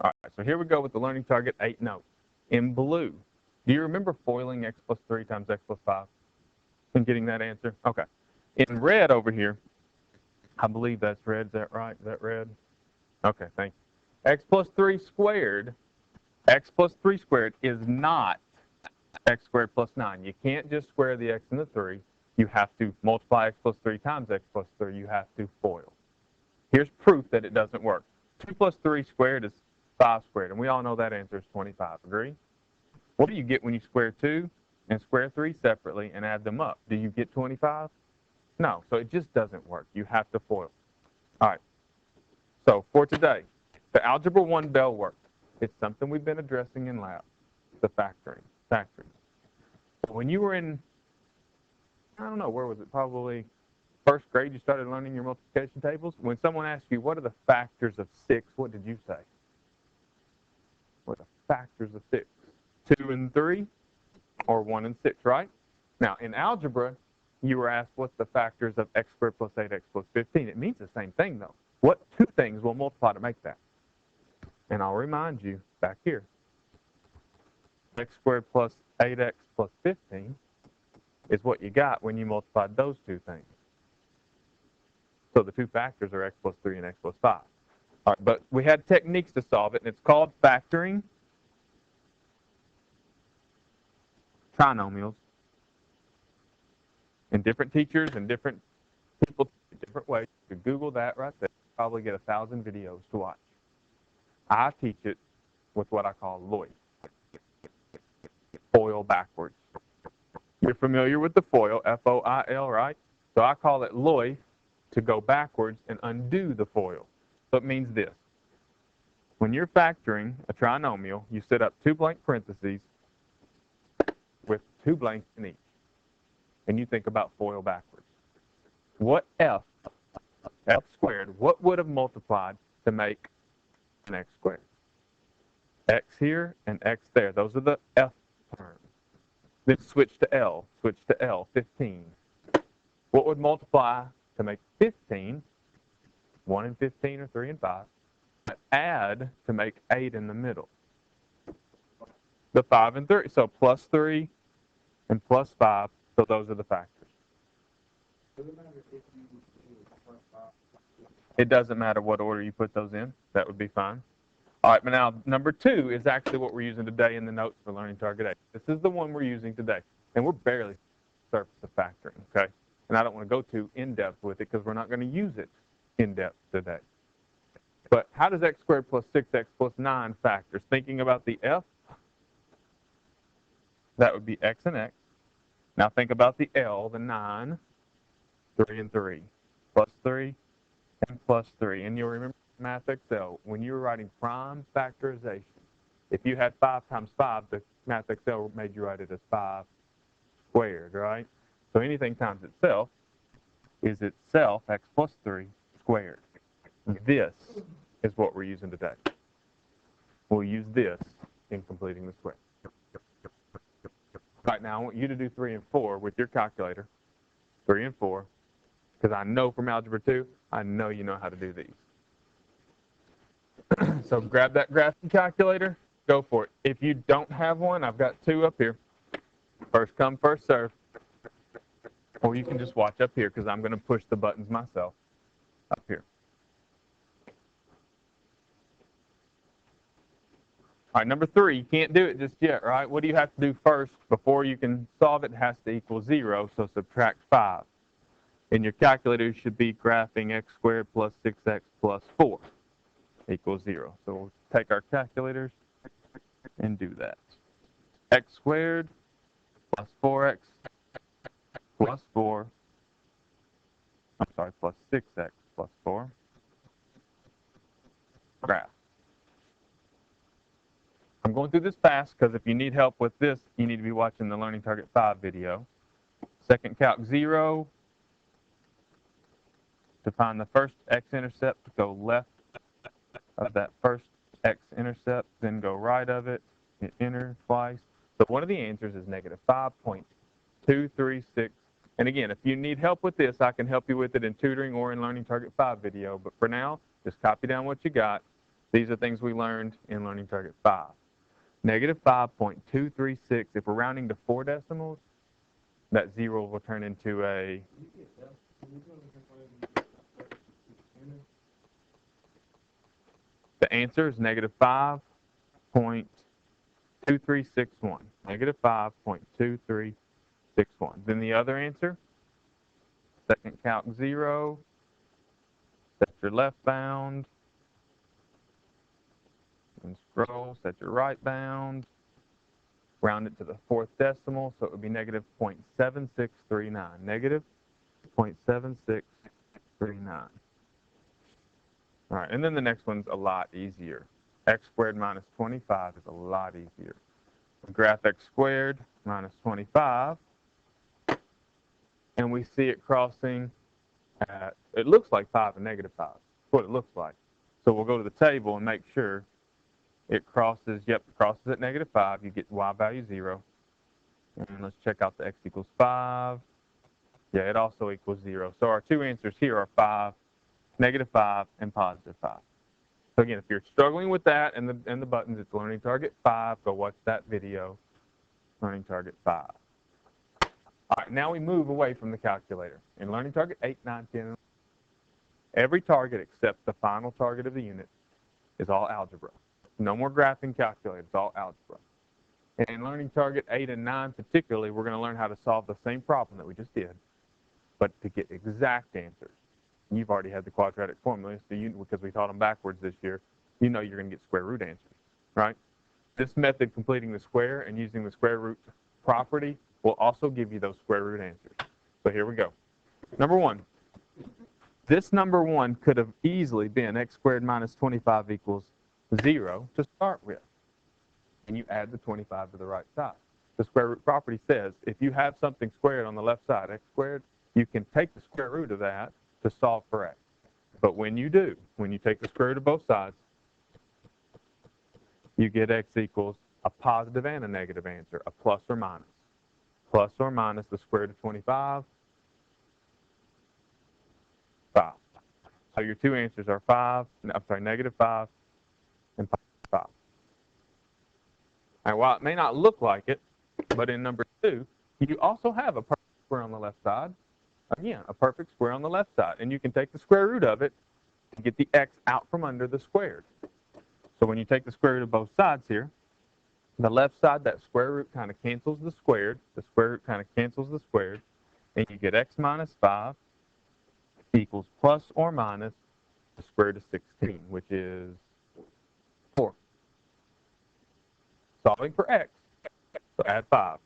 All right, so here we go with the learning target 8 note. In blue, do you remember foiling x plus 3 times x plus 5 and getting that answer? Okay. In red over here, I believe that's red. Is that right? Is that red? Okay, thank you. X plus 3 squared, x plus 3 squared is not x squared plus 9. You can't just square the x and the 3. You have to multiply x plus 3 times x plus 3. You have to FOIL. Here's proof that it doesn't work. 2 plus 3 squared is 5 squared, and we all know that answer is 25. Agree? What do you get when you square 2 and square 3 separately and add them up? Do you get 25? No, so it just doesn't work. You have to FOIL. All right, so for today, the Algebra 1 bell work. It's something we've been addressing in lab, the factoring. When you were in, I don't know, where was it? Probably first grade, you started learning your multiplication tables. When someone asked you, what are the factors of 6, what did you say? What are the factors of 6? 2 and 3, or 1 and 6, right? Now, in algebra, you were asked what's the factors of x squared plus 8x plus 15. It means the same thing, though. What two things will multiply to make that? And I'll remind you back here. X squared plus 8x plus 15 is what you got when you multiplied those two things. So the two factors are x plus 3 and x plus 5. All right, but we had techniques to solve it, and it's called factoring, trinomials, and different teachers and different people teach it different ways. You Google that right there, probably get 1,000 videos to watch. I teach it with what I call LOI, FOIL backwards. You're familiar with the FOIL, F-O-I-L, right? So I call it LOI, to go backwards and undo the FOIL. So it means this. When you're factoring a trinomial, you set up 2 blank parentheses with 2 blanks in each. And you think about FOIL backwards. What f squared, what would have multiplied to make an x squared? X here and x there. Those are the f terms. Then switch to L, 15. What would multiply to make 15? 1 and 15 or 3 and 5. Add to make 8 in the middle. The 5 and 3. So plus 3 and plus 5. So those are the factors. It doesn't matter what order you put those in. That would be fine. All right, but now number 2 is actually what we're using today in the notes for Learning Target 8. This is the one we're using today. And we're barely surface of factoring, okay? And I don't want to go too in-depth with it because we're not going to use it in-depth today. But how does x squared plus 6x plus 9 factors? Thinking about the f, that would be x and x. Now think about the L, the 9, 3 and 3, plus 3 and plus 3. And you'll remember Math Excel, when you were writing prime factorization, if you had 5 times 5, the Math Excel made you write it as 5 squared, right? So anything times itself is itself, x plus 3 squared. This is what we're using today. We'll use this in completing the square. Right now, I want you to do 3 and 4 with your calculator. 3 and 4, because I know from Algebra 2, I know you know how to do these. So grab that graphing calculator, go for it. If you don't have one, I've got 2 up here. First come, first serve. Or you can just watch up here, because I'm going to push the buttons myself up here. All right, number 3, you can't do it just yet, right? What do you have to do first before you can solve it? It has to equal 0, so subtract 5. In your calculator, you should be graphing x squared plus 6x plus 4 equals 0. So we'll take our calculators and do that. X squared plus 4x plus 4, plus 6x plus 4, graph. I'm going through this fast because if you need help with this, you need to be watching the Learning Target 5 video. Second calc 0. To find the first x-intercept, go left of that first x-intercept, then go right of it, hit enter twice. So one of the answers is negative 5.236. And again, if you need help with this, I can help you with it in tutoring or in Learning Target 5 video. But for now, just copy down what you got These are things we learned in Learning Target 5. Negative 5.236, if we're rounding to 4 decimals, that 0 will turn into a... The answer is negative 5.2361. Negative 5.2361. Then the other answer, second calc 0, set your left bound, and scroll, set your right bound, round it to the 4th decimal, so it would be negative 0.7639. Negative 0.7639. All right, and then the next one's a lot easier. X squared minus 25 is a lot easier. Graph x squared minus 25, and we see it crossing at, it looks like 5 and negative 5. That's what it looks like. So we'll go to the table and make sure it crosses, yep, it crosses at negative 5. You get y value 0. And let's check out the x equals 5. Yeah, it also equals 0. So our two answers here are 5, negative 5, and positive 5. So again, if you're struggling with that and the buttons, it's Learning Target 5. Go watch that video, Learning Target 5. All right, now we move away from the calculator. In Learning Target 8, 9, 10, and 11, every target except the final target of the unit is all algebra. No more graphing calculator, it's all algebra. And in Learning Target 8 and 9 particularly, we're going to learn how to solve the same problem that we just did, but to get exact answers. You've already had the quadratic formulas, so because we taught them backwards this year, you know you're going to get square root answers, right? This method, completing the square and using the square root property, will also give you those square root answers. So here we go. Number 1. This number 1 could have easily been x squared minus 25 equals 0 to start with. And you add the 25 to the right side. The square root property says if you have something squared on the left side, x squared, you can take the square root of that to solve for x. But when you do, when you take the square root of both sides, you get x equals a positive and a negative answer, a plus or minus. Plus or minus the square root of 25, 5. So your two answers are negative 5 and positive 5. Now, while it may not look like it, but in number 2, you also have a perfect square on the left side. Again, a perfect square on the left side. And you can take the square root of it to get the x out from under the squared. So when you take the square root of both sides here, the left side, that square root kind of cancels the squared. The square root kind of cancels the squared. And you get x minus 5 equals plus or minus the square root of 16, which is 4. Solving for x, so add 5.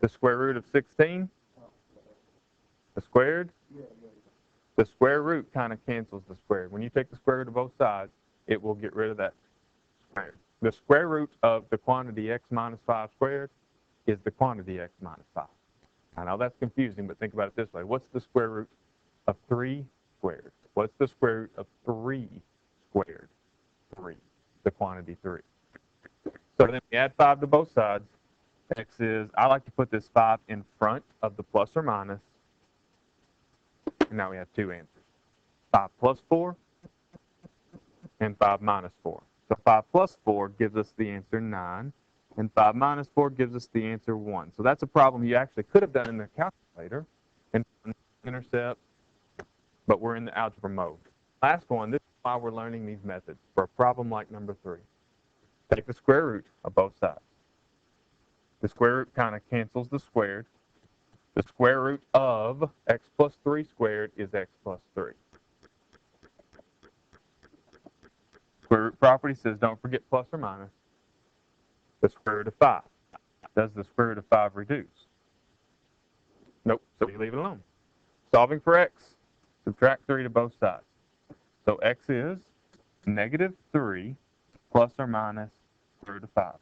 The square root of 16, the squared, the square root kind of cancels the squared. When you take the square root of both sides, it will get rid of that squared. The square root of the quantity x minus 5 squared is the quantity x minus 5. I know that's confusing, but think about it this way. What's the square root of 3 squared? What's the square root of 3 squared? 3, the quantity 3. So then we add 5 to both sides. X is, I like to put this 5 in front of the plus or minus. And now we have two answers. 5 plus 4 and 5 minus 4. So 5 plus 4 gives us the answer 9. And 5 minus 4 gives us the answer 1. So that's a problem you actually could have done in the calculator and intercept, but we're in the algebra mode. Last one, this is why we're learning these methods for a problem like number 3. Take the square root of both sides. The square root kind of cancels the squared. The square root of x plus 3 squared is x plus 3. Square root property says don't forget plus or minus. The square root of 5. Does the square root of 5 reduce? Nope, so you leave it alone. Solving for x, subtract 3 to both sides. So x is negative 3 plus or minus square root of 5.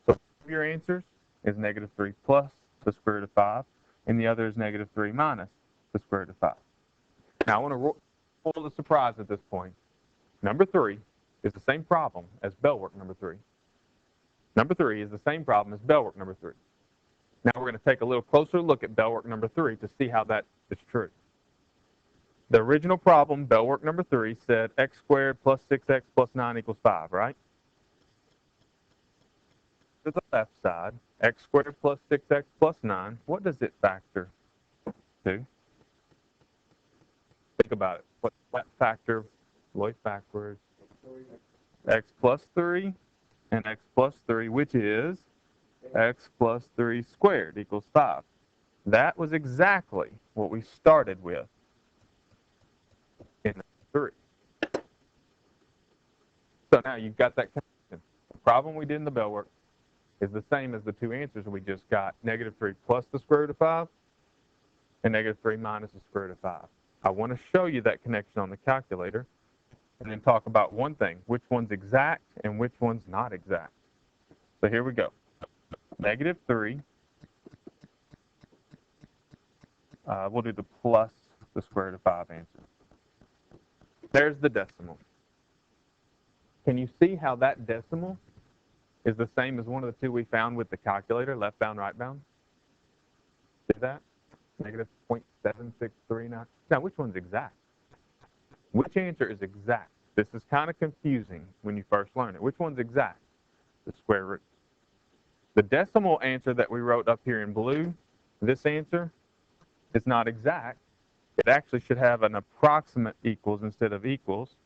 So your answers is negative 3 plus the square root of 5, and the other is negative 3 minus the square root of 5. Now I want to roll the surprise at this point. Number 3 is the same problem as bell work number 3. Number 3 is the same problem as bell work number 3. Now we're going to take a little closer look at bell work number 3 to see how that is true. The original problem, bell work number 3, said x squared plus 6x plus 9 equals 5, right? To the left side, x squared plus 6x plus 9, what does it factor to? Think about it. What's that factor? Lloyd backwards. X plus 3 and x plus 3, which is x plus 3 squared equals 5. That was exactly what we started with in 3. So now you've got that connection. The problem we did in the bell work is the same as the two answers we just got. -3 plus the square root of 5 and -3 minus the square root of 5. I want to show you that connection on the calculator and then talk about one thing, which one's exact and which one's not exact. So here we go. -3, we'll do the plus the square root of 5 answer. There's the decimal. Can you see how that decimal is the same as one of the two we found with the calculator, left bound, right bound? See that? -0.7639. Now, which one's exact? Which answer is exact? This is kind of confusing when you first learn it. Which one's exact? The square root. The decimal answer that we wrote up here in blue, this answer, is not exact. It actually should have an approximate equals instead of equals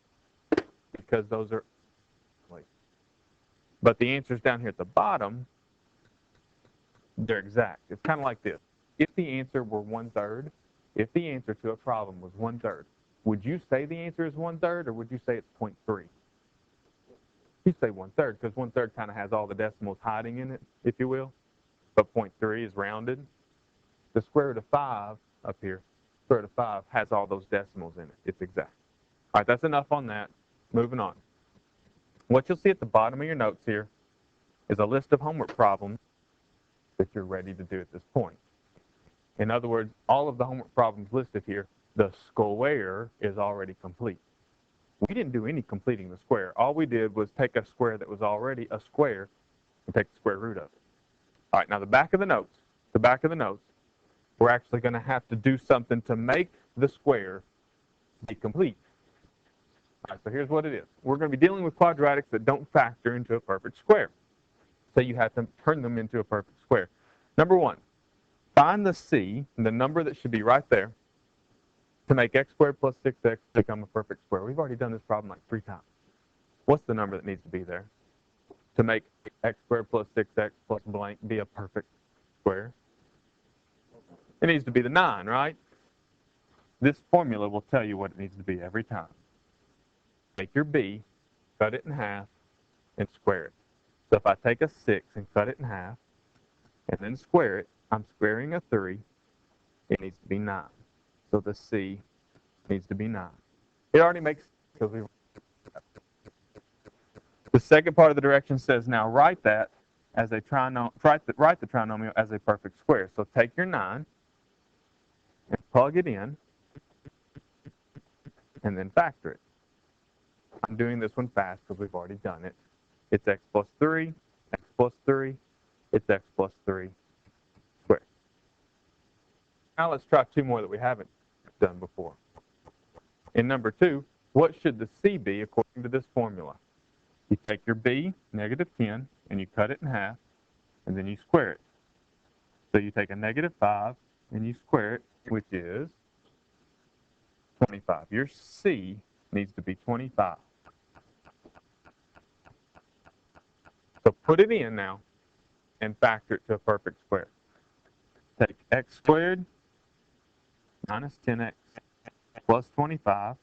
because those are, but the answers down here at the bottom, they're exact. It's kind of like this. If the answer were 1/3, if the answer to a problem was 1/3, would you say the answer is 1/3 or would you say it's 0.3? You say 1/3 because 1/3 kind of has all the decimals hiding in it, if you will, but 0.3 is rounded. The square root of 5 up here, square root of 5 has all those decimals in it. It's exact. All right, that's enough on that. Moving on. What you'll see at the bottom of your notes here is a list of homework problems that you're ready to do at this point. In other words, all of the homework problems listed here, the square is already complete. We didn't do any completing the square. All we did was take a square that was already a square and take the square root of it. All right, now the back of the notes, we're actually going to have to do something to make the square be complete. All right, so here's what it is. We're going to be dealing with quadratics that don't factor into a perfect square. So you have to turn them into a perfect square. Number one, find the c, the number that should be right there, to make x squared plus 6x become a perfect square. We've already done this problem like 3 times. What's the number that needs to be there to make x squared plus 6x plus blank be a perfect square? It needs to be the 9, right? This formula will tell you what it needs to be every time. Take your b, cut it in half, and square it. So if I take a 6 and cut it in half, and then square it, I'm squaring a 3. It needs to be 9. So the c needs to be 9. It already makes sense because we. The second part of the direction says now write that as a write the trinomial as a perfect square. So take your 9 and plug it in, and then factor it. I'm doing this one fast because we've already done it. It's x plus 3, x plus 3, it's x plus 3 squared. Now let's try 2 more that we haven't done before. In number 2, what should the c be according to this formula? You take your b, -10, and you cut it in half, and then you square it. So you take a -5, and you square it, which is 25. Your c needs to be 25. So put it in now and factor it to a perfect square. Take x squared minus 10x plus 25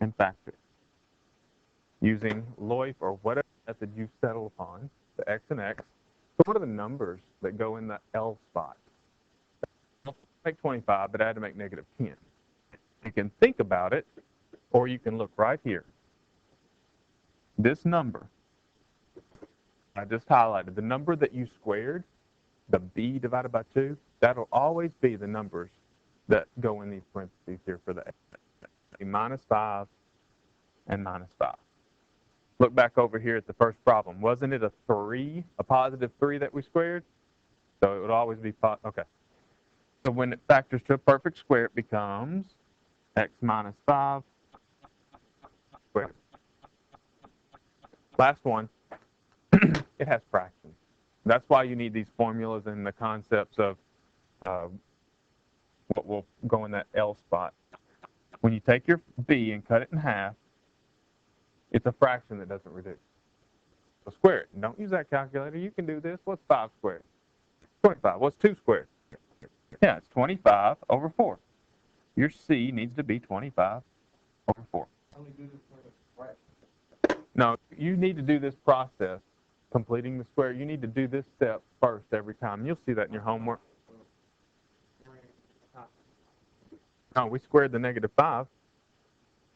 and factor it. Using LOIF or whatever method you settle upon, the x and x. So what are the numbers that go in the L spot? Make 25, but I had to make -10. You can think about it, or you can look right here. This number, I just highlighted, the number that you squared, the b divided by 2, that'll always be the numbers that go in these parentheses here for the x. -5 and -5. Look back over here at the first problem. Wasn't it a positive 3 that we squared? So it would always be, okay. So when it factors to a perfect square, it becomes x minus 5 squared. Last one, it has fractions. That's why you need these formulas and the concepts of what will go in that L spot. When you take your b and cut it in half, it's a fraction that doesn't reduce. So square it. Don't use that calculator. You can do this. What's 5 squared? 25. What's 2 squared? Yeah, it's 25 over 4. Your c needs to be 25 over 4. No, you need to do this process, completing the square. You need to do this step first every time. You'll see that in your homework. No, we squared the negative 5.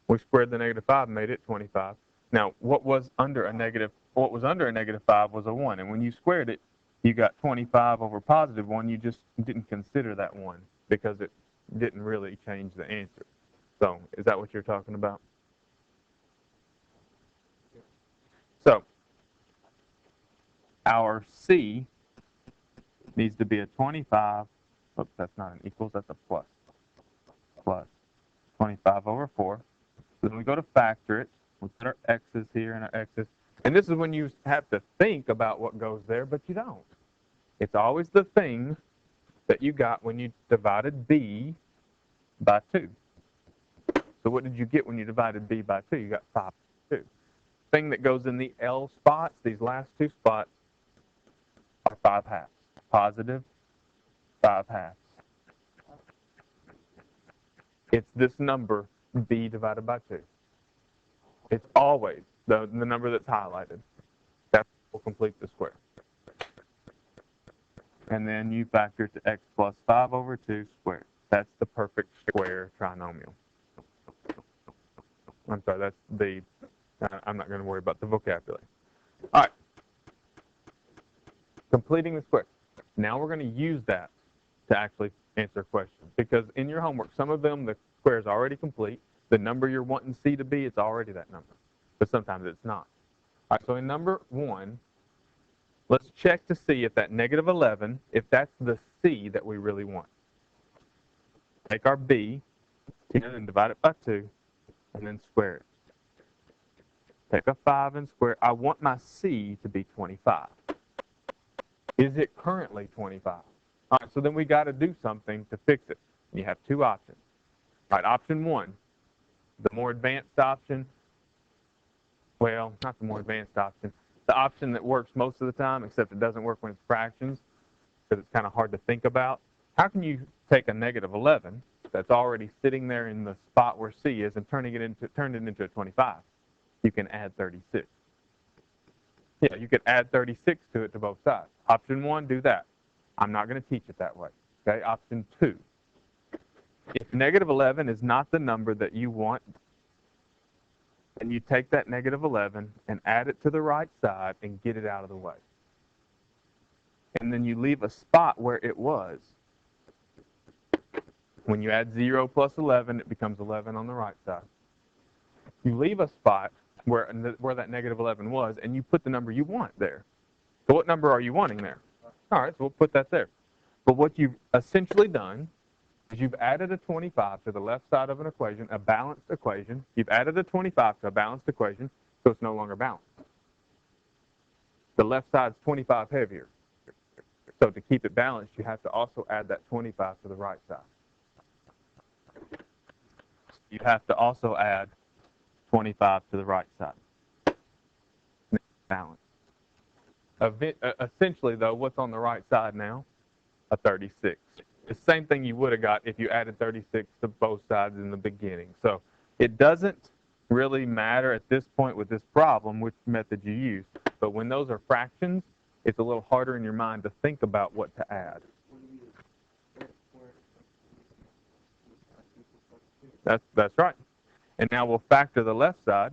We squared the negative 5 and made it 25. Now, what was under a negative 5 was a 1. And when you squared it, you got 25 over positive 1. You just didn't consider that 1 because it didn't really change the answer. So, is that what you're talking about? So, our C needs to be a 25. Oops, that's not an equals, that's a plus. Plus 25 over 4. So then we go to factor it. We put our x's here and our x's. And this is when you have to think about what goes there, but you don't. It's always the thing that you got when you divided b by 2. So what did you get when you divided b by 2? You got 5 by 2. Thing that goes in the L spots, these last 2 spots, are 5 halves. Positive 5 halves. It's this number, b divided by 2. It's always the number that's highlighted. That will complete the square. And then you factor it to x plus 5 over 2 squared. That's the perfect square trinomial. I'm sorry, that's the, I'm not going to worry about the vocabulary. All right. Completing the square. Now we're going to use that to actually answer questions. Because in your homework, some of them, the square is already complete. The number you're wanting C to be, it's already that number. But sometimes it's not. All right, so in number 1, let's check to see if that negative 11, if that's the C that we really want. Take our B and divide it by 2, and then square it. Take a 5 and square it. I want my C to be 25. Is it currently 25? All right, so then we got to do something to fix it. You have 2 options. All right, option 1, the more advanced option. Well, not the more advanced option. The option that works most of the time, except it doesn't work when it's fractions, because it's kind of hard to think about. How can you take a negative 11 that's already sitting there in the spot where C is and turn it into a 25? You can add 36. Yeah, you could add 36 to it to both sides. Option 1, do that. I'm not going to teach it that way. Okay, option 2. If negative 11 is not the number that you want, then you take that negative 11 and add it to the right side and get it out of the way. And then you leave a spot where it was. When you add 0 plus 11, it becomes 11 on the right side. You leave a spot where that negative 11 was, and you put the number you want there. So what number are you wanting there? All right, so we'll put that there. But what you've essentially done is you've added a 25 to the left side of an equation, a balanced equation. You've added a 25 to a balanced equation, so it's no longer balanced. The left side's 25 heavier. So to keep it balanced, you have to also add that 25 to the right side. You have to also add 25 to the right side. Balance. Essentially, though, what's on the right side now? A 36. The same thing you would have got if you added 36 to both sides in the beginning. So it doesn't really matter at this point with this problem which method you use. But when those are fractions, it's a little harder in your mind to think about what to add. That's right. And now we'll factor the left side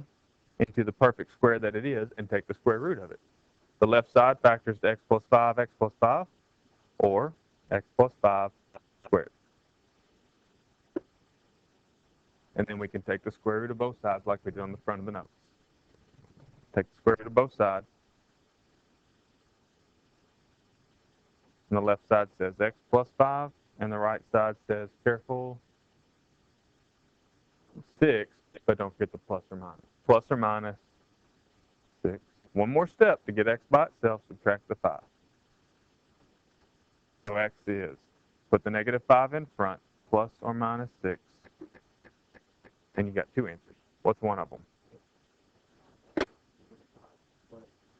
into the perfect square that it is and take the square root of it. The left side factors to x plus 5, or x plus 5 squared. And then we can take the square root of both sides like we did on the front of the notes. Take the square root of both sides. And the left side says x plus 5, and the right side says, careful, 6, but don't forget the plus or minus. Plus or minus 6. One more step to get x by itself, subtract the 5. So x is, put the negative 5 in front, plus or minus 6, and you got two answers. What's one of them?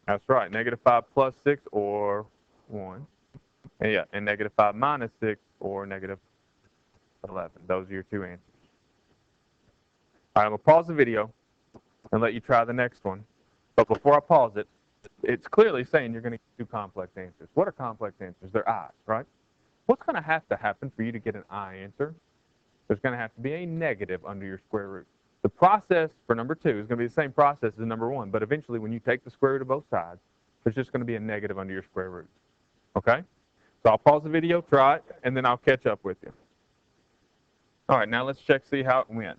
That's right, negative 5 plus 6 or 1. And yeah, and negative 5 minus 6 or negative 11. Those are your two answers. All right, I'm going to pause the video and let you try the next one. But before I pause it, it's clearly saying you're going to get two complex answers. What are complex answers? They're i's, right? What's going to happen for you to get an I answer? There's going to have to be a negative under your square root. The process for number 2 is going to be the same process as number 1, but eventually when you take the square root of both sides, there's just going to be a negative under your square root. Okay? So I'll pause the video, try it, and then I'll catch up with you. All right, now let's check, see how it went.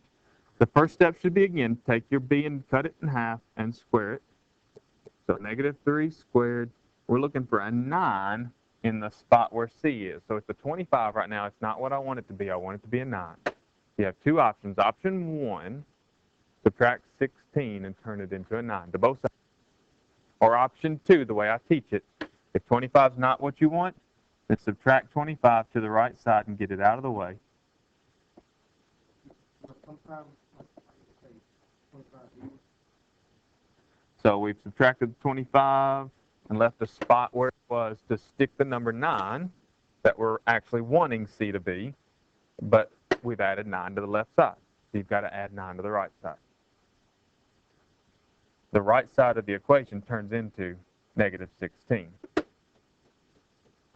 The first step should be, again, take your b and cut it in half and square it. So negative 3 squared. We're looking for a 9 in the spot where c is. So it's a 25 right now. It's not what I want it to be. I want it to be a 9. You have two options. Option 1, subtract 16 and turn it into a 9 to both sides. Or option 2, the way I teach it, if 25 is not what you want, then subtract 25 to the right side and get it out of the way. So we've subtracted 25 and left the spot where it was to stick the number 9 that we're actually wanting C to be, but we've added 9 to the left side. So you've got to add 9 to the right side. The right side of the equation turns into negative 16.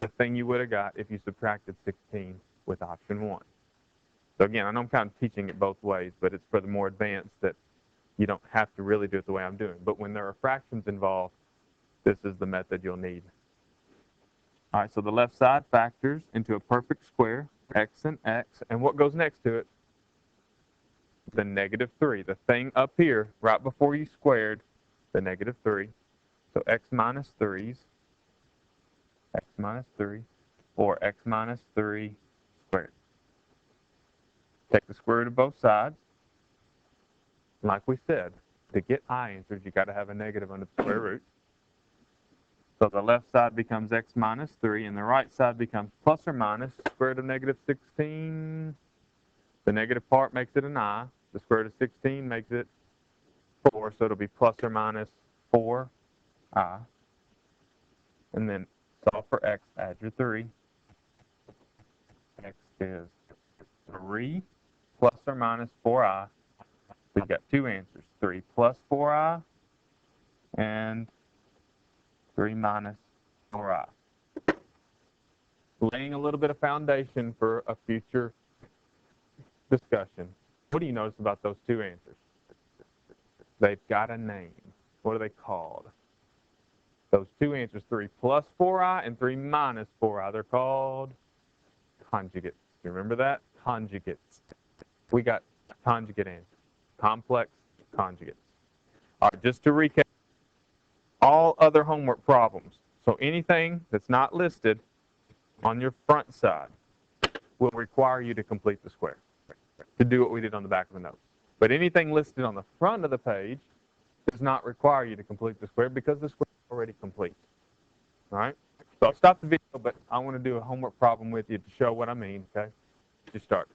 The thing you would have got if you subtracted 16 with option 1. So again, I know I'm kind of teaching it both ways, but it's for the more advanced that you don't have to really do it the way I'm doing. But when there are fractions involved, this is the method you'll need. All right, so the left side factors into a perfect square, x and x, and what goes next to it? The negative 3, the thing up here right before you squared the negative 3. So x minus 3's, x minus 3, or x minus 3 squared. Take the square root of both sides. Like we said, to get I answers, you got to have a negative under the square root. So the left side becomes x minus 3, and the right side becomes plus or minus square root of negative 16. The negative part makes it an I. The square root of 16 makes it 4, so it'll be plus or minus 4i. And then solve for x, add your 3. X is 3 plus or minus 4i. So you got two answers, 3 plus 4i and 3 minus 4i. Laying a little bit of foundation for a future discussion. What do you notice about those two answers? They've got a name. What are they called? Those two answers, 3 plus 4i and 3 minus 4i, they're called conjugates. You remember that? Conjugates. We got conjugate answers. Complex conjugates. All right, just to recap, all other homework problems. So anything that's not listed on your front side will require you to complete the square, to do what we did on the back of the notes. But anything listed on the front of the page does not require you to complete the square because the square is already complete. All right? So I'll stop the video, but I want to do a homework problem with you to show what I mean, okay? Just start.